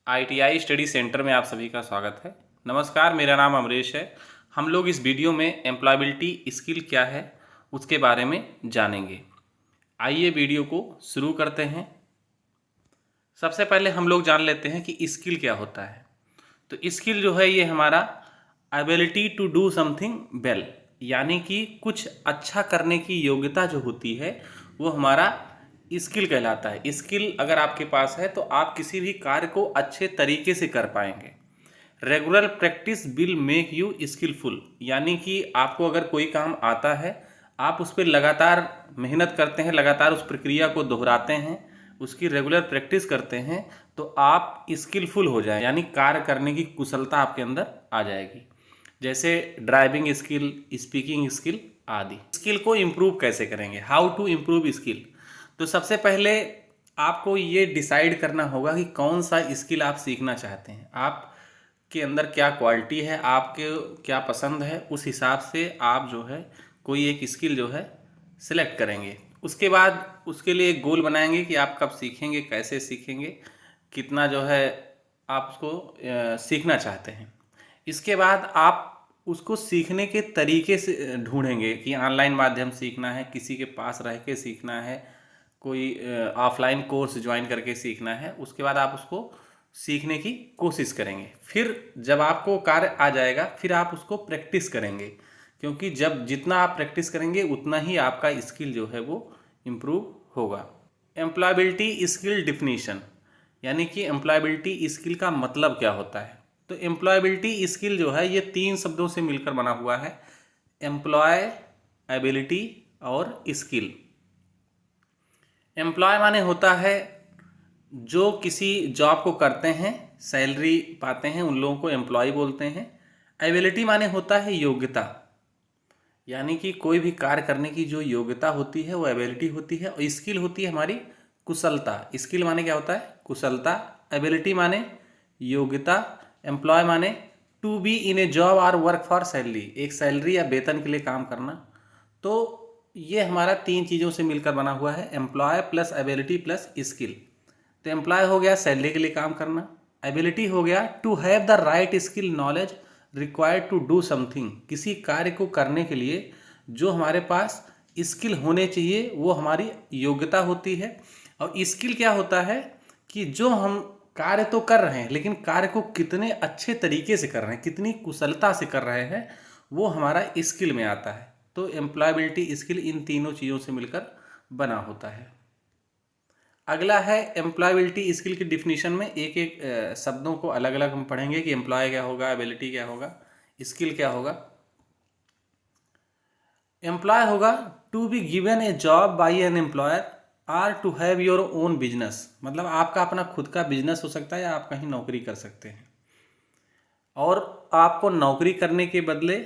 ITI study centre में आप सभी का स्वागत है। नमस्कार, मेरा नाम अमरीश है। हम लोग इस वीडियो में एम्प्लॉयबिलिटी स्किल क्या है उसके बारे में जानेंगे। आइए वीडियो को शुरू करते हैं। सबसे पहले हम लोग जान लेते हैं कि स्किल क्या होता है। तो स्किल जो है ये हमारा ability to do something well, यानी कि कुछ अच्छा करने की योग्यता जो होती है वो हमारा स्किल कहलाता है। स्किल अगर आपके पास है तो आप किसी भी कार्य को अच्छे तरीके से कर पाएंगे। Regular practice will make you skillful, यानी कि आपको अगर कोई काम आता है, आप उस पर लगातार मेहनत करते हैं, लगातार उस प्रक्रिया को दोहराते हैं, उसकी रेगुलर प्रैक्टिस करते हैं, तो आप स्किलफुल हो जाए, यानी कार्य करने की कुशलता आपके अंदर आ जाएगी। जैसे ड्राइविंग स्किल, स्पीकिंग स्किल आदि। स्किल को इम्प्रूव कैसे करेंगे, हाउ टू इम्प्रूव स्किल। तो सबसे पहले आपको ये डिसाइड करना होगा कि कौन सा स्किल आप सीखना चाहते हैं, आप के अंदर क्या क्वालिटी है, आपके क्या पसंद है, उस हिसाब से आप जो है कोई एक स्किल जो है सिलेक्ट करेंगे। उसके बाद उसके लिए एक गोल बनाएंगे कि आप कब सीखेंगे, कैसे सीखेंगे, कितना जो है आप उसको सीखना चाहते हैं। इसके बाद आप उसको सीखने के तरीके से ढूंढेंगे कि ऑनलाइन माध्यम सीखना है, किसी के पास रह के सीखना है, कोई ऑफलाइन कोर्स ज्वाइन करके सीखना है। उसके बाद आप उसको सीखने की कोशिश करेंगे। फिर जब आपको कार्य आ जाएगा फिर आप उसको प्रैक्टिस करेंगे, क्योंकि जब जितना आप प्रैक्टिस करेंगे उतना ही आपका स्किल जो है वो इम्प्रूव होगा। एम्प्लॉयबिलिटी स्किल डिफिनीशन, यानी कि एम्प्लॉयबिलिटी स्किल का मतलब क्या होता है। तो एम्प्लॉयबिलिटी स्किल जो है ये 3 शब्दों से मिलकर बना हुआ है, एम्प्लॉय, एबिलिटी और स्किल। एम्प्लॉय माने होता है जो किसी जॉब को करते हैं, सैलरी पाते हैं, उन लोगों को एम्प्लॉय बोलते हैं। एबिलिटी माने होता है योग्यता, यानी कि कोई भी कार्य करने की जो योग्यता होती है वो एबिलिटी होती है। और स्किल होती है हमारी कुशलता। स्किल माने क्या होता है, कुशलता। एबिलिटी माने योग्यता। एम्प्लॉय माने to be in a job और वर्क फॉर सैलरी, एक सैलरी या वेतन के लिए काम करना। तो ये हमारा 3 चीज़ों से मिलकर बना हुआ है, employ plus ability plus skill. तो एम्प्लॉय हो गया सैलरी के लिए काम करना, एबिलिटी हो गया to have the right skill knowledge required to do something, किसी कार्य को करने के लिए जो हमारे पास स्किल होने चाहिए वो हमारी योग्यता होती है। और स्किल क्या होता है कि जो हम कार्य तो कर रहे हैं लेकिन कार्य को कितने अच्छे तरीके से कर रहे हैं, कितनी कुशलता से कर रहे हैं, वो हमारा स्किल में आता है। तो एम्प्लॉयबिलिटी स्किल इन तीनों चीज़ों से मिलकर बना होता है। अगला है एम्प्लॉयबिलिटी स्किल की डिफिनीशन में एक एक शब्दों को अलग अलग हम पढ़ेंगे कि एम्प्लॉय क्या होगा, एबिलिटी क्या होगा, स्किल क्या होगा। एम्प्लॉय होगा to be given a job by an employer or to have your own business, मतलब आपका अपना खुद का बिजनेस हो सकता है या आप कहीं नौकरी कर सकते हैं और आपको नौकरी करने के बदले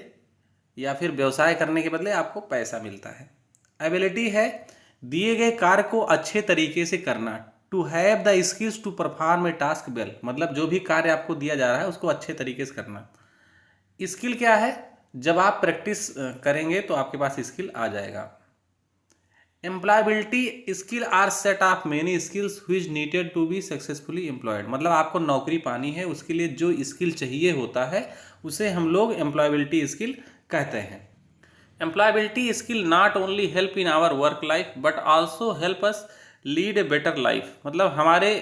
या फिर व्यवसाय करने के बदले आपको पैसा मिलता है। एबिलिटी है दिए गए कार्य को अच्छे तरीके से करना, to have the skills to perform a task well, मतलब जो भी कार्य आपको दिया जा रहा है उसको अच्छे तरीके से करना। स्किल क्या है, जब आप प्रैक्टिस करेंगे तो आपके पास स्किल आ जाएगा। Employability skill are set of many skills which needed to be successfully employed, मतलब आपको नौकरी पानी है उसके लिए जो स्किल चाहिए होता है उसे हम लोग एम्प्लॉयबिलिटी स्किल कहते हैं। Employability skill not only help in our work life but also help us lead a better life, मतलब हमारे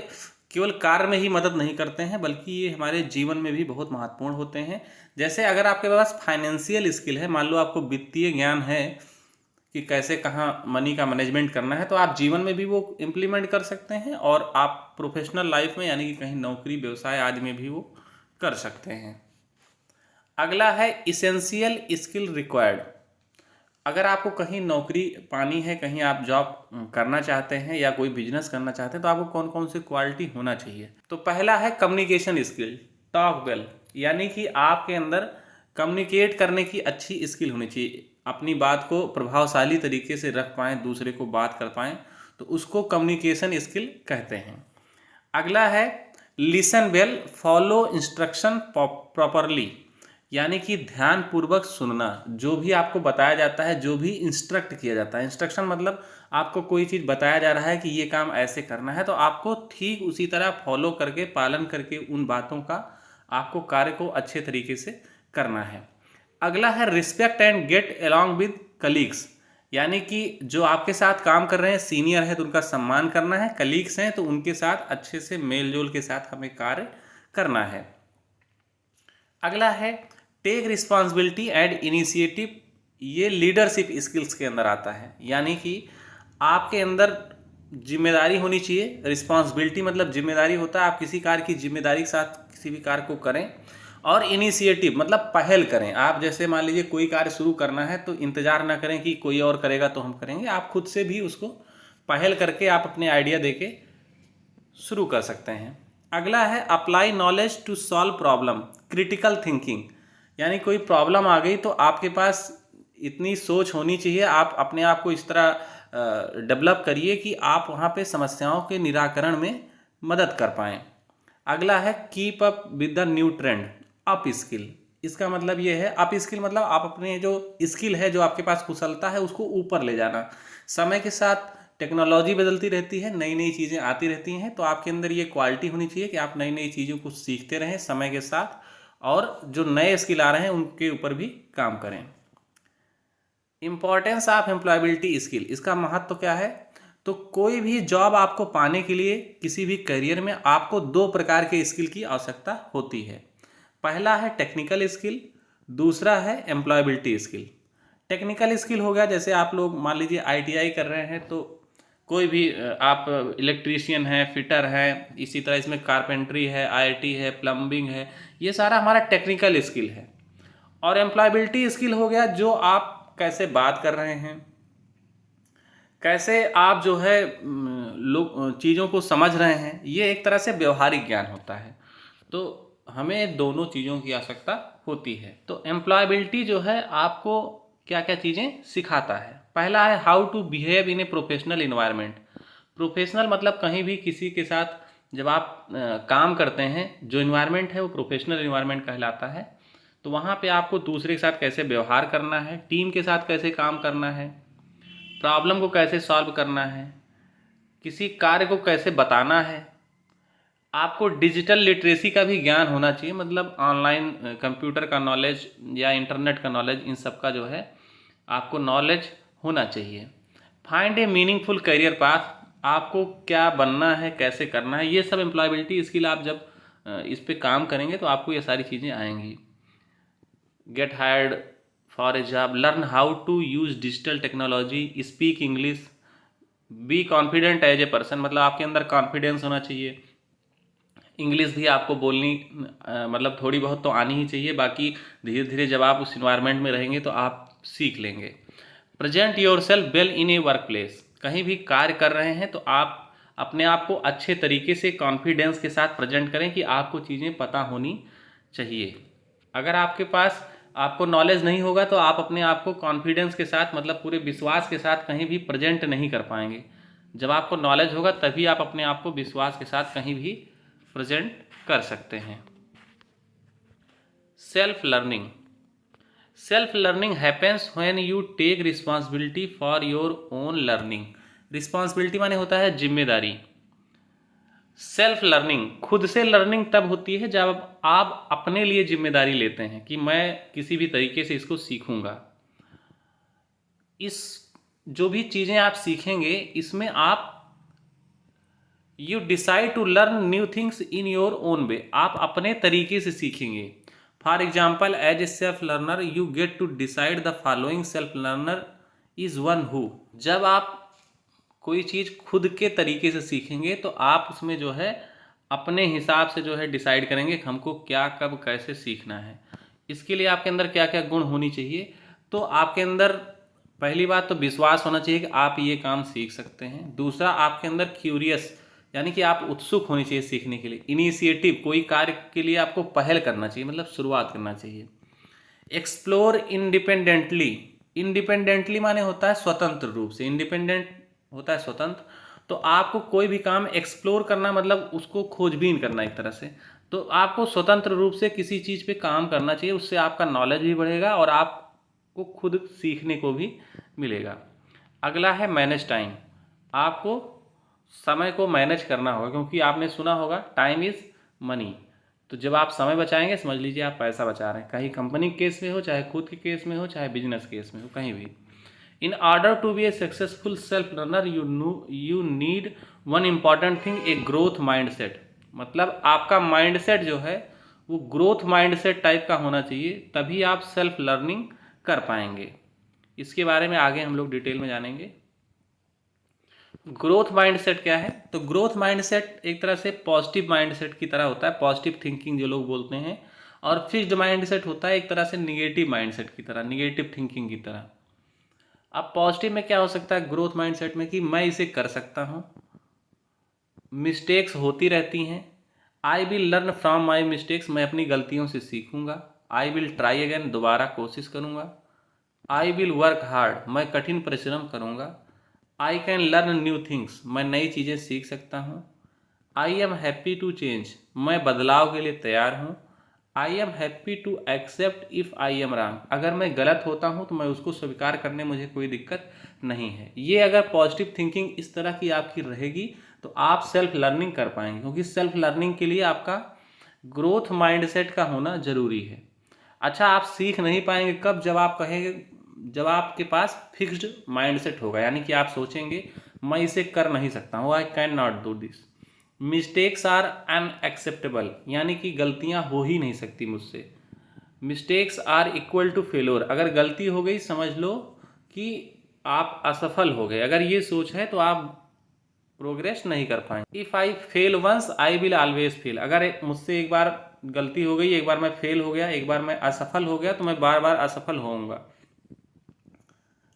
केवल कार्य में ही मदद नहीं करते हैं बल्कि ये हमारे जीवन में भी बहुत महत्वपूर्ण होते हैं। जैसे अगर आपके पास फाइनेंशियल स्किल है, मान लो आपको वित्तीय ज्ञान है कि कैसे कहाँ मनी का मैनेजमेंट करना है, तो आप जीवन में भी वो इम्प्लीमेंट कर सकते हैं और आप प्रोफेशनल लाइफ में यानी कि कहीं नौकरी व्यवसाय आदि में भी वो कर सकते हैं। अगला है इसेंशियल स्किल रिक्वायर्ड, अगर आपको कहीं नौकरी पानी है, कहीं आप जॉब करना चाहते हैं या कोई बिजनेस करना चाहते हैं, तो आपको कौन कौन सी क्वालिटी होना चाहिए। तो पहला है कम्युनिकेशन स्किल, टॉक वेल, यानी कि आपके अंदर कम्युनिकेट करने की अच्छी स्किल होनी चाहिए, अपनी बात को प्रभावशाली तरीके से रख पाएँ, दूसरे को बात कर पाएँ, तो उसको कम्युनिकेशन स्किल कहते हैं। अगला है listen well, follow instruction properly, यानी कि ध्यानपूर्वक सुनना, जो भी आपको बताया जाता है, जो भी इंस्ट्रक्ट किया जाता है। इंस्ट्रक्शन मतलब आपको कोई चीज़ बताया जा रहा है कि ये काम ऐसे करना है, तो आपको ठीक उसी तरह फॉलो करके, पालन करके उन बातों का आपको कार्य को अच्छे तरीके से करना है। अगला है respect and get along with colleagues, यानी कि जो आपके साथ काम कर रहे हैं, सीनियर है तो उनका सम्मान करना है, कलीग्स हैं तो उनके साथ अच्छे से मेल जोल के साथ हमें कार्य करना है। अगला है टेक रिस्पॉन्सिबिलिटी एंड इनिशिएटिव, ये लीडरशिप स्किल्स के अंदर आता है, यानी कि आपके अंदर जिम्मेदारी होनी चाहिए। रिस्पॉन्सिबिलिटी मतलब जिम्मेदारी होता है, आप किसी कार्य की जिम्मेदारी के साथ किसी भी कार्य को करें। और इनिशिएटिव मतलब पहल करें। आप जैसे मान लीजिए कोई कार्य शुरू करना है तो इंतजार ना करें कि कोई और करेगा तो हम करेंगे, आप खुद से भी उसको पहल करके आप अपने आइडिया देके शुरू कर सकते हैं। अगला है apply knowledge to solve problem, critical thinking, यानी कोई प्रॉब्लम आ गई तो आपके पास इतनी सोच होनी चाहिए, आप अपने आप को इस तरह डेवलप करिए कि आप वहाँ पे समस्याओं के निराकरण में मदद कर पाएँ। अगला है keep up with the new trend, up skill, इसका मतलब ये है, अप स्किल मतलब आप अपने जो स्किल है, जो आपके पास कुशलता है, उसको ऊपर ले जाना। समय के साथ टेक्नोलॉजी बदलती रहती है, नई नई चीज़ें आती रहती हैं, तो आपके अंदर ये क्वालिटी होनी चाहिए कि आप नई नई चीज़ों को सीखते रहें समय के साथ, और जो नए स्किल आ रहे हैं उनके ऊपर भी काम करें। इंपॉर्टेंस ऑफ एम्प्लॉयबिलिटी स्किल, इसका महत्व क्या है? तो कोई भी जॉब आपको पाने के लिए किसी भी करियर में आपको दो प्रकार के स्किल की आवश्यकता होती है। पहला है टेक्निकल स्किल, दूसरा है एम्प्लॉयबिलिटी स्किल। टेक्निकल स्किल हो गया, जैसे आप लोग मान लीजिए आईटीआई कर रहे हैं तो कोई भी आप इलेक्ट्रीशियन है, फिटर है, इसी तरह इसमें कारपेंट्री है, आईटी है, प्लम्बिंग है, ये सारा हमारा टेक्निकल स्किल है। और एम्प्लॉयबिलिटी स्किल हो गया जो आप कैसे बात कर रहे हैं, कैसे आप जो है लोग चीज़ों को समझ रहे हैं, ये एक तरह से व्यवहारिक ज्ञान होता है। तो हमें दोनों चीज़ों की आवश्यकता होती है। तो एम्प्लॉयबिलिटी जो है आपको क्या क्या चीज़ें सिखाता है। पहला है how to behave in a professional environment. Professional मतलब कहीं भी किसी के साथ जब आप काम करते हैं, जो इन्वायरमेंट है वो प्रोफेशनल इन्वायरमेंट कहलाता है। तो वहाँ पे आपको दूसरे के साथ कैसे व्यवहार करना है, टीम के साथ कैसे काम करना है, प्रॉब्लम को कैसे सॉल्व करना है, किसी कार्य को कैसे बताना है। आपको डिजिटल लिटरेसी का भी ज्ञान होना चाहिए, मतलब ऑनलाइन कंप्यूटर का नॉलेज या इंटरनेट का नॉलेज, इन सब का जो है आपको नॉलेज होना चाहिए। फाइंड ए मीनिंगफुल करियर पाथ, आपको क्या बनना है, कैसे करना है, ये सब एम्प्लॉयबिलिटी स्किल आप जब इस पे काम करेंगे तो आपको ये सारी चीज़ें आएंगी। Get hired for a job, learn how to use digital technology, speak English, be confident as a person, मतलब आपके अंदर कॉन्फिडेंस होना चाहिए। इंग्लिश भी आपको बोलनी मतलब थोड़ी बहुत तो आनी ही चाहिए, बाकी धीरे धीरे जब आप उस इन्वायरमेंट में रहेंगे तो आप सीख लेंगे। Present your self well in A work place, कहीं भी कार्य कर रहे हैं तो आप अपने आप को अच्छे तरीके से कॉन्फिडेंस के साथ प्रेजेंट करें कि आपको चीज़ें पता होनी चाहिए। अगर आपके पास आपको नॉलेज नहीं होगा तो आप अपने आप को कॉन्फिडेंस के साथ, मतलब पूरे विश्वास के साथ कहीं भी प्रेजेंट नहीं कर पाएंगे। जब आपको नॉलेज होगा तभी आप अपने आप को विश्वास के साथ कहीं भी प्रेजेंट कर सकते हैं। Self learning, self learning happens when you take responsibility for your own learning. Responsibility माने होता है जिम्मेदारी। सेल्फ लर्निंग, खुद से लर्निंग तब होती है जब आप अपने लिए जिम्मेदारी लेते हैं कि मैं किसी भी तरीके से इसको सीखूंगा। इस जो भी चीज़ें आप सीखेंगे इसमें आप you decide to learn new things in your own way, आप अपने तरीके से सीखेंगे। For example as a self learner you get to decide the following, self learner is one who, जब आप कोई चीज़ खुद के तरीके से सीखेंगे तो आप उसमें जो है अपने हिसाब से जो है डिसाइड करेंगे कि हमको क्या कब कैसे सीखना है। इसके लिए आपके अंदर क्या क्या गुण होनी चाहिए? तो आपके अंदर पहली बात तो विश्वास होना चाहिए कि आप ये काम सीख सकते हैं। दूसरा, आपके अंदर क्यूरियस, यानी कि आप उत्सुक होनी चाहिए सीखने के लिए। इनिशिएटिव, कोई कार्य के लिए आपको पहल करना चाहिए, मतलब शुरुआत करना चाहिए। एक्सप्लोर इंडिपेंडेंटली, इंडिपेंडेंटली माने होता है स्वतंत्र रूप से, इंडिपेंडेंट होता है स्वतंत्र। तो आपको कोई भी काम एक्सप्लोर करना मतलब उसको खोजबीन करना एक तरह से। तो आपको स्वतंत्र रूप से किसी चीज़ पे काम करना चाहिए, उससे आपका नॉलेज भी बढ़ेगा और आपको खुद सीखने को भी मिलेगा। अगला है मैनेज टाइम। आपको समय को मैनेज करना होगा, क्योंकि आपने सुना होगा टाइम इज़ मनी। तो जब आप समय बचाएंगे समझ लीजिए आप पैसा बचा रहे हैं, कहीं कंपनी के केस में हो, चाहे खुद के केस में हो, चाहे बिजनेस केस में हो, कहीं भी। In order to be a successful self learner you need one important thing, a growth mindset. मतलब आपका माइंडसेट जो है वो ग्रोथ माइंडसेट टाइप का होना चाहिए, तभी आप सेल्फ लर्निंग कर पाएंगे। इसके बारे में आगे हम लोग डिटेल में जानेंगे। ग्रोथ माइंडसेट क्या है? तो ग्रोथ माइंडसेट एक तरह से पॉजिटिव माइंडसेट की तरह होता है, पॉजिटिव थिंकिंग जो लोग बोलते हैं। और फिक्स्ड माइंडसेट होता है एक तरह से निगेटिव माइंडसेट की तरह, निगेटिव थिंकिंग की तरह। अब पॉजिटिव में क्या हो सकता है ग्रोथ माइंडसेट में, कि मैं इसे कर सकता हूँ, मिस्टेक्स होती रहती हैं, I will learn from my mistakes, मैं अपनी गलतियों से सीखूंगा, आई विल ट्राई अगेन, दोबारा कोशिश करूंगा, आई विल वर्क हार्ड, मैं कठिन परिश्रम करूंगा, I can learn new things, मैं नई चीज़ें सीख सकता हूँ, I am happy to change, मैं बदलाव के लिए तैयार हूँ, I am happy to accept if I am wrong, अगर मैं गलत होता हूँ तो मैं उसको स्वीकार करने मुझे कोई दिक्कत नहीं है। ये अगर पॉजिटिव थिंकिंग इस तरह की आपकी रहेगी तो आप सेल्फ लर्निंग कर पाएंगे, क्योंकि सेल्फ लर्निंग के लिए आपका ग्रोथ माइंडसेट का होना जरूरी है। अच्छा, आप सीख नहीं पाएंगे कब? जब आप कहेंगे, जब आपके पास फिक्स्ड माइंडसेट होगा, यानी कि आप सोचेंगे मैं इसे कर नहीं सकता हूँ, I can not do this. Mistakes are unacceptable, यानी कि गलतियाँ हो ही नहीं सकती मुझसे। Mistakes are equal to failure, अगर गलती हो गई समझ लो कि आप असफल हो गए। अगर ये सोच है तो आप प्रोग्रेस नहीं कर पाएंगे। If I fail once I will always fail, अगर मुझसे एक बार गलती हो गई, एक बार मैं फेल हो गया, एक बार मैं असफल हो गया, तो मैं बार बार असफल होऊंगा।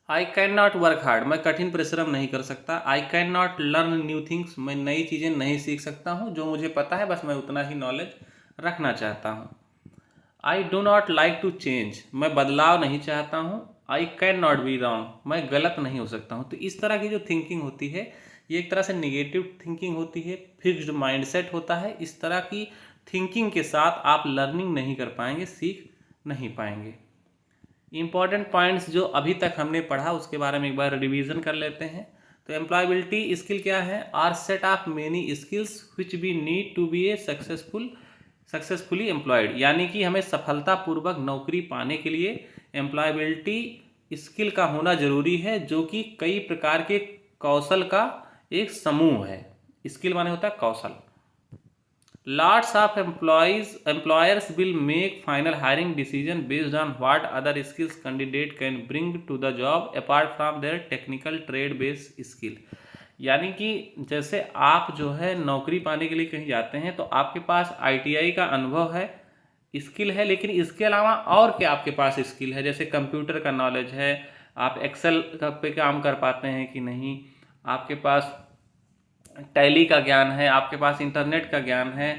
आई कैन नॉट वर्क हार्ड, मैं कठिन परिश्रम नहीं कर सकता। आई can not learn new things, मैं नई चीज़ें नहीं सीख सकता हूँ, जो मुझे पता है बस मैं उतना ही नॉलेज रखना चाहता हूँ। I do not like to change, मैं बदलाव नहीं चाहता हूँ। I can not be wrong, मैं गलत नहीं हो सकता हूँ। तो इस तरह की जो थिंकिंग होती है ये एक तरह से निगेटिव थिंकिंग होती है, फिक्स्ड माइंडसेट होता है। इस तरह की थिंकिंग के साथ आप लर्निंग नहीं कर पाएंगे, सीख नहीं पाएंगे। इंपॉर्टेंट पॉइंट्स जो अभी तक हमने पढ़ा उसके बारे में एक बार रिवीजन कर लेते हैं। तो एम्प्लॉयबिलिटी स्किल क्या है? Are set of many skills which we need to be a successfully employed, यानी कि हमें सफलतापूर्वक नौकरी पाने के लिए एम्प्लॉयबिलिटी स्किल का होना जरूरी है, जो कि कई प्रकार के कौशल का एक समूह है। स्किल माने होता है कौशल। Lots of employers will make final hiring decision based on what other skills candidate can bring to the job apart from their technical trade based skill। यानी कि जैसे आप जो है नौकरी पाने के लिए कहीं जाते हैं तो आपके पास ITI का अनुभव है, स्किल है, लेकिन इसके अलावा और क्या आपके पास स्किल है? जैसे कंप्यूटर का नॉलेज है, आप एक्सेल पे काम कर पाते हैं कि नहीं, आपके पास टैली का ज्ञान है, आपके पास इंटरनेट का ज्ञान है,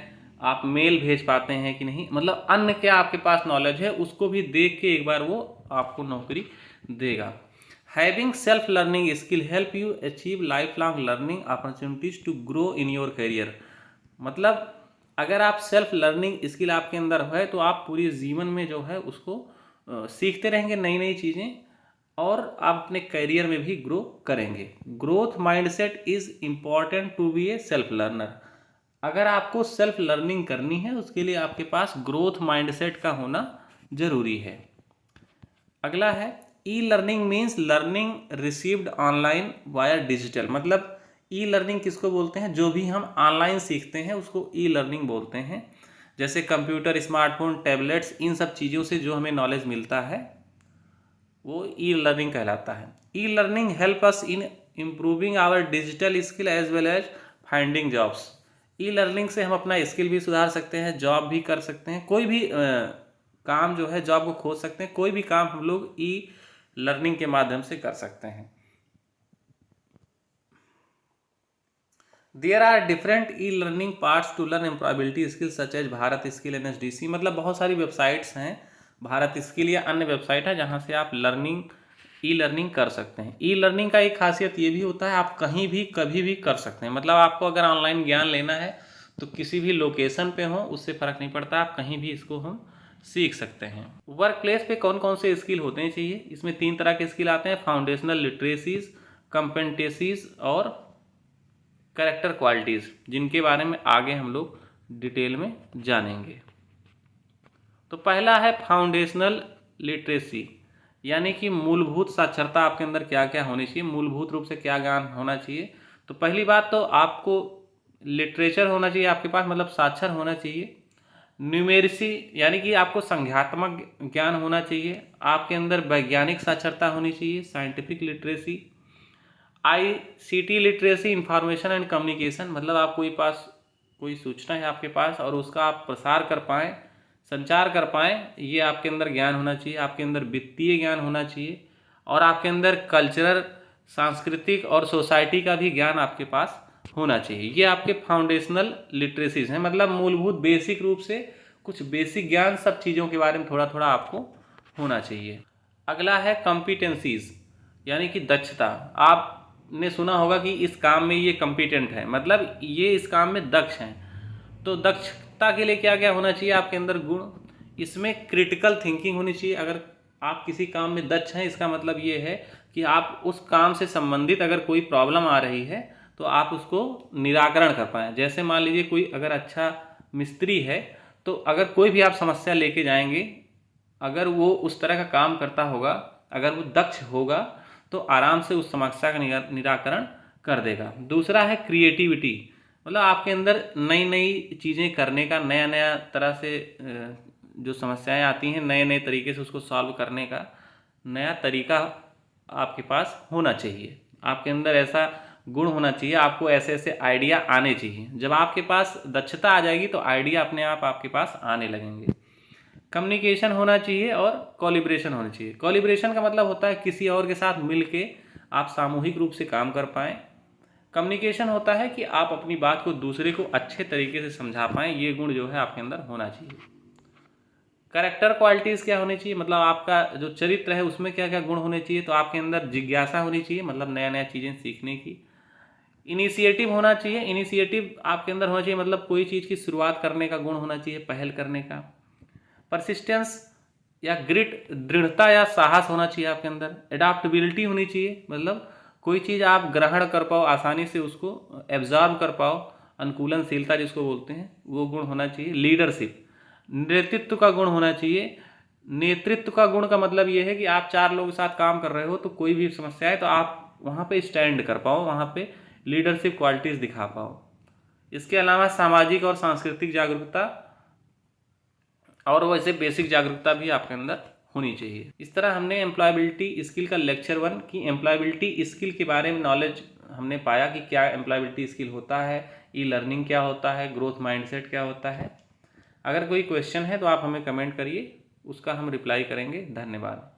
आप मेल भेज पाते हैं कि नहीं, मतलब अन्य क्या आपके पास नॉलेज है, उसको भी देख के एक बार वो आपको नौकरी देगा। Having self learning skill help you achieve life long learning opportunities to grow in your career. मतलब अगर आप सेल्फ लर्निंग स्किल आपके अंदर है तो आप पूरे जीवन में जो है उसको सीखते रहेंगे नई नई चीज़ें, और आप अपने करियर में भी ग्रो करेंगे। Growth mindset is important to be a self learner. अगर आपको सेल्फ लर्निंग करनी है उसके लिए आपके पास ग्रोथ माइंडसेट का होना जरूरी है। अगला है e learning means learning received online via digital. मतलब ई लर्निंग किसको बोलते हैं? जो भी हम ऑनलाइन सीखते हैं उसको ई लर्निंग बोलते हैं। जैसे कंप्यूटर, स्मार्टफोन, टैबलेट्स, इन सब चीज़ों से जो हमें नॉलेज मिलता है वो ई लर्निंग कहलाता है। E learning help us in improving our digital skill as well as finding jobs. E learning से हम अपना स्किल भी सुधार सकते हैं, जॉब भी कर सकते हैं, कोई भी काम जो है जॉब को खोज सकते हैं, कोई भी काम हम लोग ई लर्निंग के माध्यम से कर सकते हैं। There are different e learning parts to learn employability skill such as Bharat skill, NSDC। मतलब बहुत सारी वेबसाइट्स हैं, भारत स्किल या अन्य वेबसाइट है जहाँ से आप लर्निंग ई लर्निंग कर सकते हैं। ई लर्निंग का एक खासियत ये भी होता है, आप कहीं भी कभी भी कर सकते हैं। मतलब आपको अगर ऑनलाइन ज्ञान लेना है तो किसी भी लोकेशन पे हो उससे फ़र्क नहीं पड़ता, आप कहीं भी इसको हम सीख सकते हैं। वर्क प्लेस पे कौन कौन से स्किल होते हैं चाहिए, इसमें 3 तरह के स्किल आते हैं, फाउंडेशनल लिटरेसीज, कम्पेटेंसीज और कैरेक्टर क्वालिटीज़, जिनके बारे में आगे हम लोग डिटेल में जानेंगे। तो पहला है फाउंडेशनल लिटरेसी, यानी कि मूलभूत साक्षरता आपके अंदर क्या क्या होनी चाहिए, मूलभूत रूप से क्या ज्ञान होना चाहिए। तो पहली बात तो आपको लिटरेचर होना चाहिए आपके पास, मतलब साक्षर होना चाहिए। न्यूमेरिसी यानी कि आपको संख्यात्मक ज्ञान होना चाहिए। आपके अंदर वैज्ञानिक साक्षरता होनी चाहिए, scientific literacy. ICT literacy, information and communication, मतलब आप कोई सूचना है आपके पास और उसका आप प्रसार कर पाएँ, संचार कर पाएँ, ये आपके अंदर ज्ञान होना चाहिए। आपके अंदर वित्तीय ज्ञान होना चाहिए और आपके अंदर कल्चरल, सांस्कृतिक और सोसाइटी का भी ज्ञान आपके पास होना चाहिए। ये आपके फाउंडेशनल लिटरेसीज हैं, मतलब मूलभूत बेसिक रूप से कुछ बेसिक ज्ञान सब चीज़ों के बारे में थोड़ा थोड़ा आपको होना चाहिए। अगला है कॉम्पिटेंसीज, यानी कि दक्षता। आपने सुना होगा कि इस काम में ये कॉम्पिटेंट है, मतलब ये इस काम में दक्ष हैं। तो दक्षता के लिए क्या क्या होना चाहिए आपके अंदर गुण, इसमें क्रिटिकल थिंकिंग होनी चाहिए। अगर आप किसी काम में दक्ष हैं, इसका मतलब ये है कि आप उस काम से संबंधित अगर कोई प्रॉब्लम आ रही है तो आप उसको निराकरण कर पाएँ। जैसे मान लीजिए कोई अगर अच्छा मिस्त्री है, तो अगर कोई भी आप समस्या लेके जाएंगे, अगर वो उस तरह का काम करता होगा, अगर वो दक्ष होगा तो आराम से उस समस्या का निराकरण कर देगा। दूसरा है क्रिएटिविटी, मतलब आपके अंदर नई नई चीज़ें करने का, नया नया तरह से जो समस्याएं आती हैं नए नए तरीके से उसको सॉल्व करने का नया तरीका आपके पास होना चाहिए। आपके अंदर ऐसा गुण होना चाहिए, आपको ऐसे ऐसे आइडिया आने चाहिए। जब आपके पास दक्षता आ जाएगी तो आइडिया अपने आप आपके पास आने लगेंगे। कम्युनिकेशन होना चाहिए और कोलिब्रेशन होना चाहिए। कोलिब्रेशन का मतलब होता है किसी और के साथ मिल के आप सामूहिक रूप से काम कर पाएँ। कम्युनिकेशन होता है कि आप अपनी बात को दूसरे को अच्छे तरीके से समझा पाएँ, ये गुण जो है आपके अंदर होना चाहिए। कैरेक्टर क्वालिटीज़ क्या होनी चाहिए, मतलब आपका जो चरित्र है उसमें क्या क्या गुण होने चाहिए। तो आपके अंदर जिज्ञासा होनी चाहिए, मतलब नया नया चीज़ें सीखने की। इनिशिएटिव होना चाहिए, इनिशिएटिव आपके अंदर होना चाहिए, मतलब कोई चीज़ की शुरुआत करने का गुण होना चाहिए, पहल करने का। परसिस्टेंस या ग्रिट, दृढ़ता या साहस होना चाहिए आपके अंदर। एडाप्टेबिलिटी होनी चाहिए, मतलब कोई चीज़ आप ग्रहण कर पाओ, आसानी से उसको एब्जॉर्ब कर पाओ, अनुकूलनशीलता जिसको बोलते हैं, वो गुण होना चाहिए। लीडरशिप, नेतृत्व का गुण होना चाहिए। नेतृत्व का गुण का मतलब ये है कि आप 4 लोगों के साथ काम कर रहे हो तो कोई भी समस्या है तो आप वहाँ पे स्टैंड कर पाओ, वहाँ पे लीडरशिप क्वालिटीज़ दिखा पाओ। इसके अलावा सामाजिक और सांस्कृतिक जागरूकता और वैसे बेसिक जागरूकता भी आपके अंदर होनी चाहिए। इस तरह हमने एम्प्लॉयबिलिटी स्किल का लेक्चर 1 की एम्प्लॉयबिलिटी स्किल के बारे में नॉलेज हमने पाया कि क्या एम्प्लॉयबिलिटी स्किल होता है, ई लर्निंग क्या होता है, ग्रोथ माइंडसेट क्या होता है। अगर कोई क्वेश्चन है तो आप हमें कमेंट करिए, उसका हम रिप्लाई करेंगे। धन्यवाद।